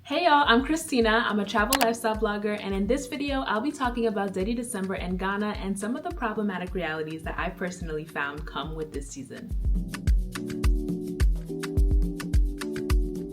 Hey y'all, I'm Christina. I'm a travel lifestyle blogger, and in this video, I'll be talking about Detty December in Ghana and some of the problematic realities that I personally found come with this season.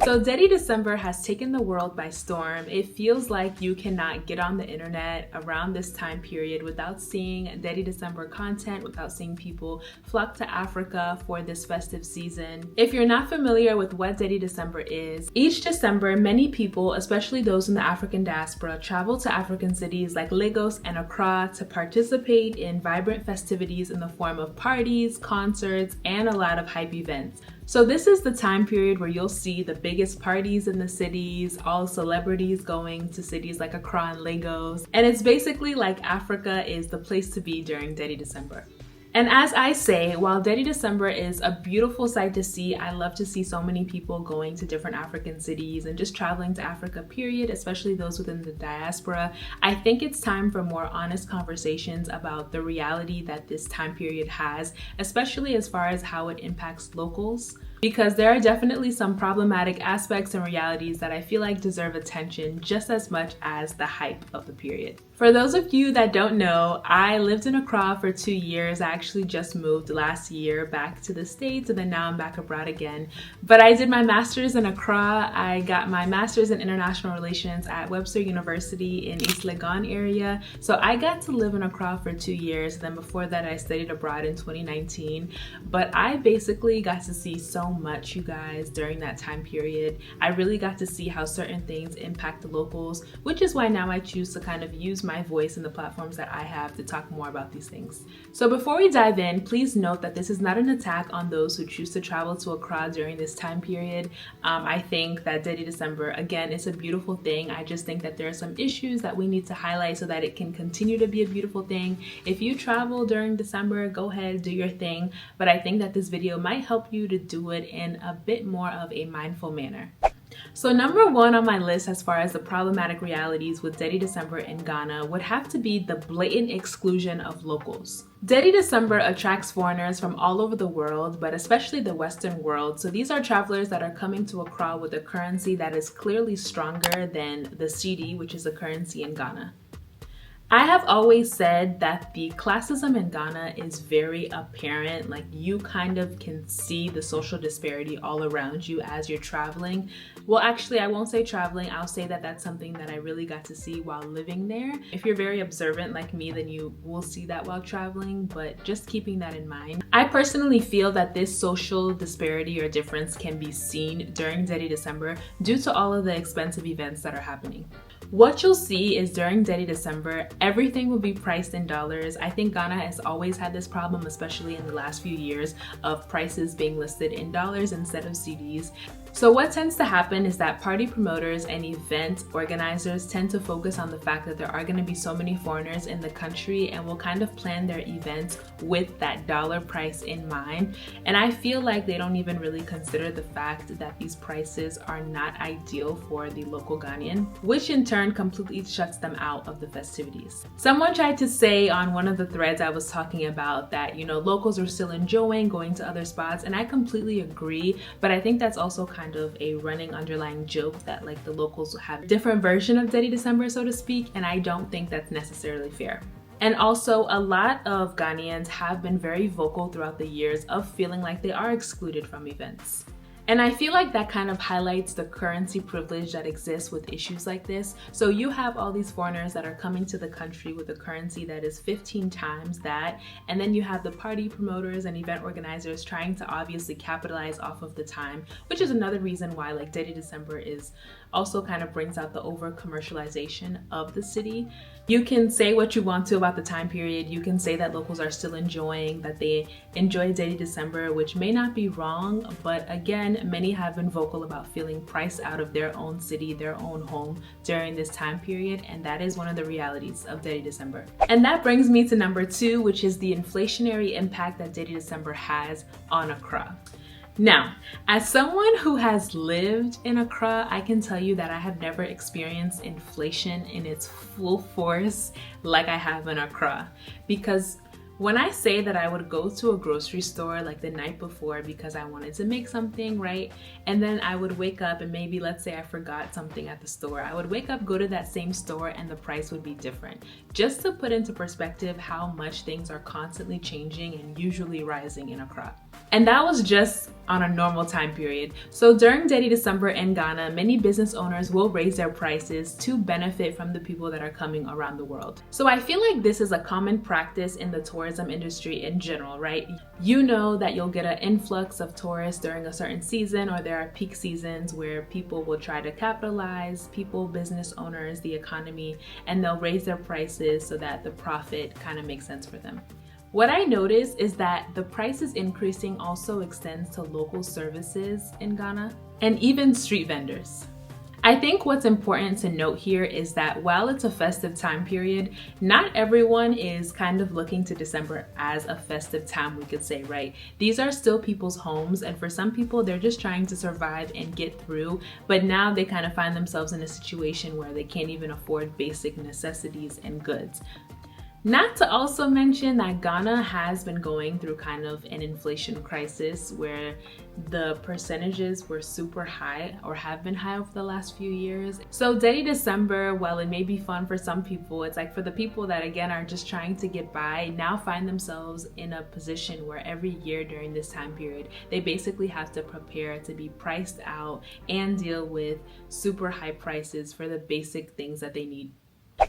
So Detty December has taken the world by storm. It feels like you cannot get on the internet around this time period without seeing Detty December content, without seeing people flock to Africa for this festive season. If you're not familiar with what Detty December is, each December, many people, especially those in the African diaspora, travel to African cities like Lagos and Accra to participate in vibrant festivities in the form of parties, concerts, and a lot of hype events. So this is the time period where you'll see the biggest parties in the cities, all celebrities going to cities like Accra and Lagos. And it's basically like Africa is the place to be during Detty December. And as I say, while Detty December is a beautiful sight to see, I love to see so many people going to different African cities and just traveling to Africa, period, especially those within the diaspora. I think it's time for more honest conversations about the reality that this time period has, especially as far as how it impacts locals. Because there are definitely some problematic aspects and realities that I feel like deserve attention just as much as the hype of the period. For those of you that don't know, I lived in Accra for 2 years. I actually just moved last year back to the States, and then now I'm back abroad again. But I did my master's in Accra. I got my master's in international relations at Webster University in East Legon area. So I got to live in Accra for 2 years. Then before that, I studied abroad in 2019. But I basically got to see so much, you guys, during that time period. I really got to see how certain things impact the locals, which is why now I choose to kind of use my voice in the platforms that I have to talk more about these things. So before we dive in, please note that this is not an attack on those who choose to travel to Accra during this time period. I think that Detty December, again, it's a beautiful thing. I just think that there are some issues that we need to highlight so that it can continue to be a beautiful thing. If you travel during December, go ahead, do your thing. But I think that this video might help you to do it in a bit more of a mindful manner. So number one on my list as far as the problematic realities with Detty December in Ghana would have to be the blatant exclusion of locals. Detty December attracts foreigners from all over the world, but especially the Western world. So these are travelers that are coming to Accra with a currency that is clearly stronger than the cedi, which is the currency in Ghana. I have always said that the classism in Ghana is very apparent. Like, you kind of can see the social disparity all around you as you're traveling. Well, actually, I won't say traveling. I'll say that that's something that I really got to see while living there. If you're very observant like me, then you will see that while traveling, but just keeping that in mind. I personally feel that this social disparity or difference can be seen during Detty December due to all of the expensive events that are happening. What you'll see is during Detty December, everything will be priced in dollars. I think Ghana has always had this problem, especially in the last few years, of prices being listed in dollars instead of cedis. So what tends to happen is that party promoters and event organizers tend to focus on the fact that there are going to be so many foreigners in the country and will kind of plan their events with that dollar price in mind. And I feel like they don't even really consider the fact that these prices are not ideal for the local Ghanaian, which in turn completely shuts them out of the festivities. Someone tried to say on one of the threads I was talking about that, locals are still enjoying going to other spots, and I completely agree, but I think that's also kind of a running underlying joke that like the locals have a different version of Detty December, so to speak, and I don't think that's necessarily fair. And also, a lot of Ghanaians have been very vocal throughout the years of feeling like they are excluded from events. And I feel like that kind of highlights the currency privilege that exists with issues like this. So you have all these foreigners that are coming to the country with a currency that is 15 times that, and then you have the party promoters and event organizers trying to obviously capitalize off of the time, which is another reason why like Detty December is also kind of brings out the over commercialization of the city. You can say what you want to about the time period. You can say that locals are still enjoying, that they enjoy Detty December, which may not be wrong, but again, many have been vocal about feeling priced out of their own city, their own home during this time period, and that is one of the realities of Detty December. And that brings me to number two, which is the inflationary impact that Detty December has on Accra. Now, as someone who has lived in Accra, I can tell you that I have never experienced inflation in its full force like I have in Accra, because When I say that I would go to a grocery store like the night before because I wanted to make something, right? And then I would wake up and maybe, let's say I forgot something at the store. I would wake up, go to that same store, and the price would be different. Just to put into perspective how much things are constantly changing and usually rising in Accra. And that was just on a normal time period. So during Detty December in Ghana, many business owners will raise their prices to benefit from the people that are coming around the world. So I feel like this is a common practice in the tourism industry in general, right? You know that you'll get an influx of tourists during a certain season, or there are peak seasons where people will try to capitalize, people, business owners, the economy, and they'll raise their prices so that the profit kind of makes sense for them. What I notice is that the prices increasing also extends to local services in Ghana and even street vendors. I think what's important to note here is that while it's a festive time period, not everyone is kind of looking to December as a festive time, we could say, right? These are still people's homes, and for some people, they're just trying to survive and get through, but now they kind of find themselves in a situation where they can't even afford basic necessities and goods. Not to also mention that Ghana has been going through kind of an inflation crisis where the percentages were super high or have been high over the last few years. So Detty December, while it may be fun for some people, it's like for the people that again are just trying to get by, now find themselves in a position where every year during this time period, they basically have to prepare to be priced out and deal with super high prices for the basic things that they need.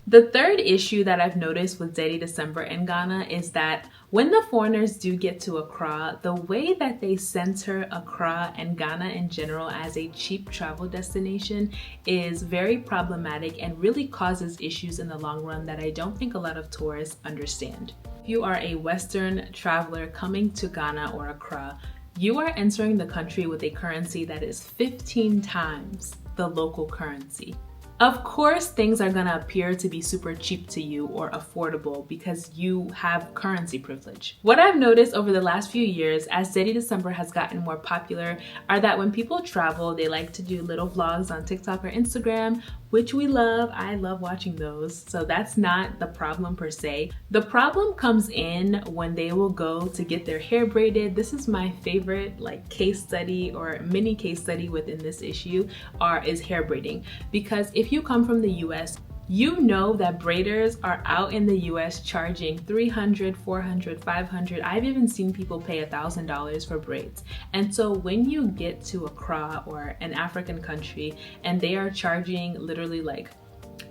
The third issue that I've noticed with Detty December in Ghana is that when the foreigners do get to Accra, the way that they center Accra and Ghana in general as a cheap travel destination is very problematic and really causes issues in the long run that I don't think a lot of tourists understand. If you are a Western traveler coming to Ghana or Accra, you are entering the country with a currency that is 15 times the local currency. Of course, things are gonna appear to be super cheap to you or affordable because you have currency privilege. What I've noticed over the last few years as Detty December has gotten more popular are that when people travel, they like to do little vlogs on TikTok or Instagram, which we love. I love watching those. So that's not the problem per se. The problem comes in when they will go to get their hair braided. This is my favorite case study or mini case study within this issue is hair braiding. Because if you come from the US, you know that braiders are out in the US charging $300, $400, $500. I've even seen people pay $1,000 for braids. And so when you get to Accra or an African country and they are charging literally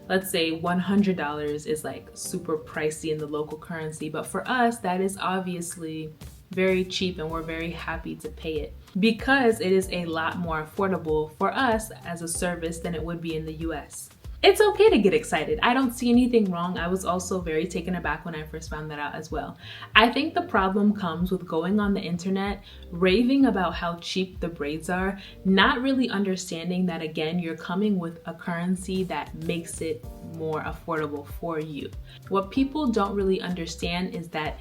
let's say $100 is super pricey in the local currency, but for us that is obviously very cheap and we're very happy to pay it because it is a lot more affordable for us as a service than it would be in the US. It's okay to get excited. I don't see anything wrong. I was also very taken aback when I first found that out as well. I think the problem comes with going on the internet, raving about how cheap the braids are, not really understanding that again, you're coming with a currency that makes it more affordable for you. What people don't really understand is that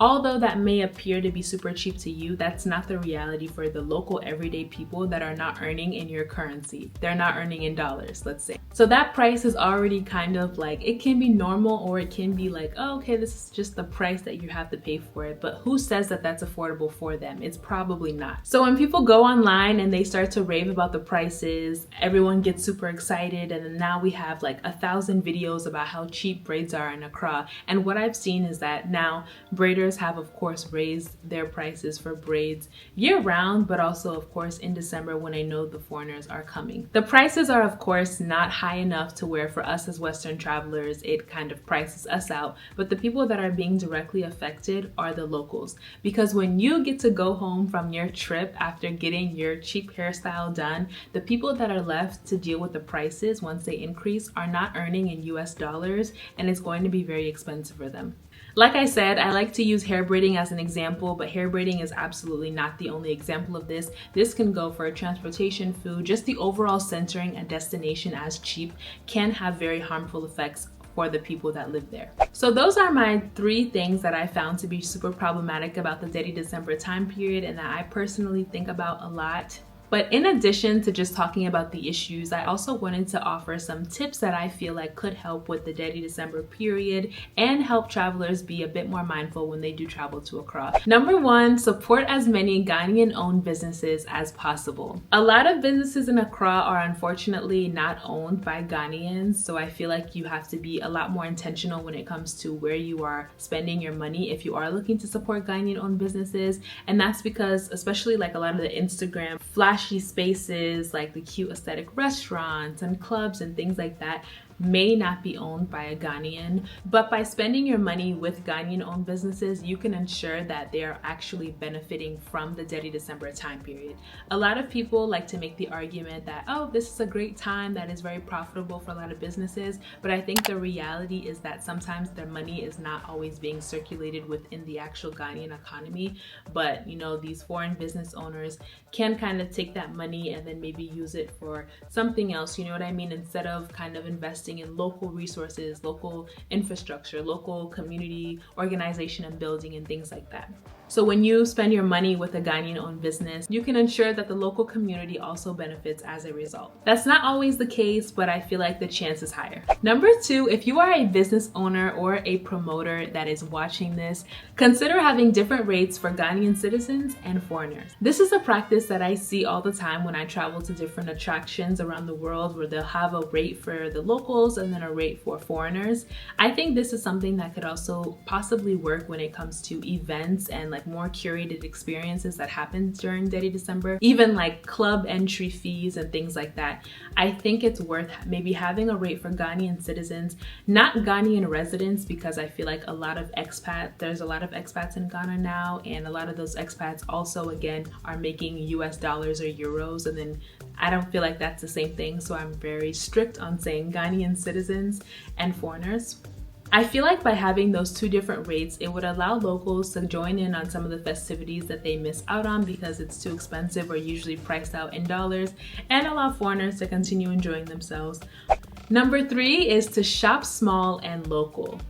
although that may appear to be super cheap to you, that's not the reality for the local everyday people that are not earning in your currency. They're not earning in dollars, let's say. So that price is already kind of it can be normal or it can be oh, okay, this is just the price that you have to pay for it. But who says that that's affordable for them? It's probably not. So when people go online and they start to rave about the prices, everyone gets super excited. And then now we have 1,000 videos about how cheap braids are in Accra. And what I've seen is that now braiders have of course raised their prices for braids year round, but also of course in December when I know the foreigners are coming. The prices are of course not high enough to where for us as Western travelers it kind of prices us out, but the people that are being directly affected are the locals, because when you get to go home from your trip after getting your cheap hairstyle done, the people that are left to deal with the prices once they increase are not earning in US dollars, and it's going to be very expensive for them. Like I said, I like to use hair braiding as an example, but hair braiding is absolutely not the only example of this. This can go for transportation, food, just the overall centering a destination as cheap can have very harmful effects for the people that live there. So those are my 3 things that I found to be super problematic about the Detty December time period and that I personally think about a lot. But in addition to just talking about the issues, I also wanted to offer some tips that I feel like could help with the Detty December period and help travelers be a bit more mindful when they do travel to Accra. Number one, support as many Ghanaian-owned businesses as possible. A lot of businesses in Accra are unfortunately not owned by Ghanaians, so I feel like you have to be a lot more intentional when it comes to where you are spending your money if you are looking to support Ghanaian-owned businesses. And that's because, especially like a lot of the Instagram flashy spaces, like the cute aesthetic restaurants and clubs and things like that, may not be owned by a Ghanaian, but by spending your money with Ghanaian-owned businesses, you can ensure that they are actually benefiting from the Detty December time period. A lot of people like to make the argument that, oh, this is a great time that is very profitable for a lot of businesses, but I think the reality is that sometimes their money is not always being circulated within the actual Ghanaian economy, but you know, these foreign business owners can kind of take that money and then maybe use it for something else, you know what I mean, instead of kind of investing in local resources, local infrastructure, local community organization and building and things like that. So when you spend your money with a Ghanaian-owned business, you can ensure that the local community also benefits as a result. That's not always the case, but I feel like the chance is higher. Number two, if you are a business owner or a promoter that is watching this, consider having different rates for Ghanaian citizens and foreigners. This is a practice that I see all the time when I travel to different attractions around the world, where they'll have a rate for the locals and then a rate for foreigners. I think this is something that could also possibly work when it comes to events and like more curated experiences that happen during Detty December, even like club entry fees and things like that. I think it's worth maybe having a rate for Ghanaian citizens, not Ghanaian residents, because I feel like there's a lot of expats in Ghana now, and a lot of those expats also again are making US dollars or euros, and then I don't feel like that's the same thing, so I'm very strict on saying Ghanaian citizens and foreigners. I feel like by having those two different rates, it would allow locals to join in on some of the festivities that they miss out on because it's too expensive or usually priced out in dollars, and allow foreigners to continue enjoying themselves. Number three is to shop small and local.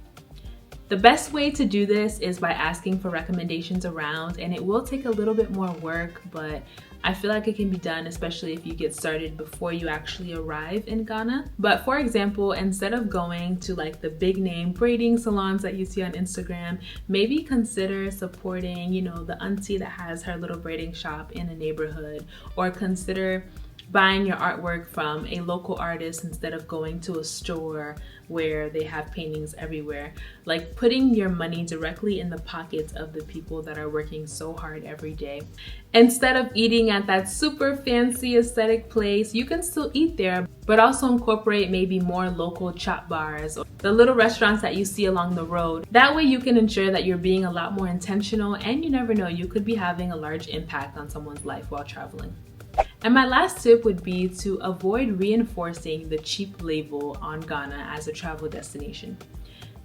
The best way to do this is by asking for recommendations around, and it will take a little bit more work, but I feel like it can be done, especially if you get started before you actually arrive in Ghana. But for example, instead of going to like the big name braiding salons that you see on Instagram, maybe consider supporting, you know, the auntie that has her little braiding shop in a neighborhood, or consider buying your artwork from a local artist instead of going to a store where they have paintings everywhere. Like putting your money directly in the pockets of the people that are working so hard every day. Instead of eating at that super fancy aesthetic place, you can still eat there, but also incorporate maybe more local chop bars or the little restaurants that you see along the road. That way you can ensure that you're being a lot more intentional, and you never know, you could be having a large impact on someone's life while traveling. And my last tip would be to avoid reinforcing the cheap label on Ghana as a travel destination.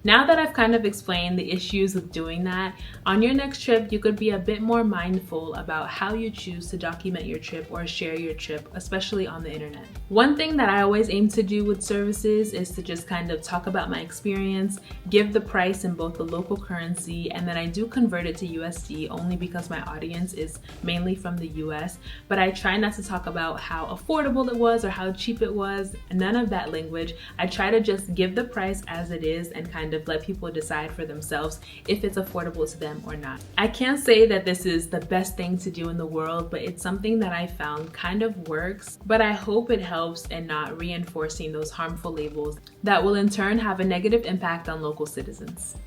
Now that I've kind of explained the issues with doing that, on your next trip, you could be a bit more mindful about how you choose to document your trip or share your trip, especially on the internet. One thing that I always aim to do with services is to just kind of talk about my experience, give the price in both the local currency, and then I do convert it to USD only because my audience is mainly from the US, but I try not to talk about how affordable it was or how cheap it was, none of that language. I try to just give the price as it is and kind of let people decide for themselves if it's affordable to them or not. I can't say that this is the best thing to do in the world, but it's something that I found kind of works, but I hope it helps in not reinforcing those harmful labels that will in turn have a negative impact on local citizens.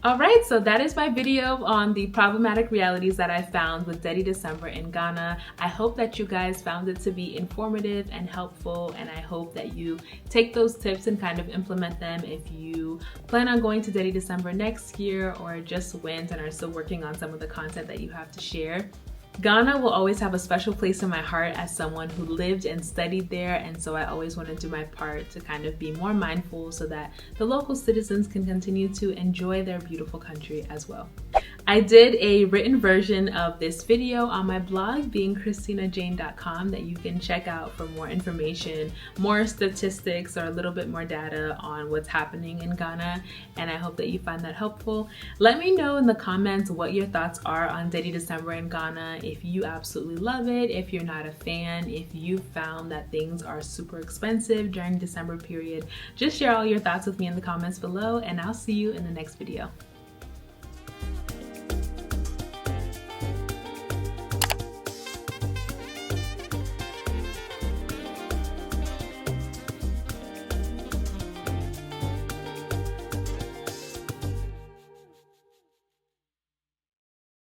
Alright, so that is my video on the problematic realities that I found with Detty December in Ghana. I hope that you guys found it to be informative and helpful, and I hope that you take those tips and kind of implement them if you plan on going to Detty December next year or just went and are still working on some of the content that you have to share. Ghana will always have a special place in my heart as someone who lived and studied there, and so I always want to do my part to kind of be more mindful so that the local citizens can continue to enjoy their beautiful country as well. I did a written version of this video on my blog, beingchristinajane.com, that you can check out for more information, more statistics, or a little bit more data on what's happening in Ghana, and I hope that you find that helpful. Let me know in the comments what your thoughts are on Detty December in Ghana. if you absolutely love it, if you're not a fan, if you found that things are super expensive during December period. Just share all your thoughts with me in the comments below, and I'll see you in the next video.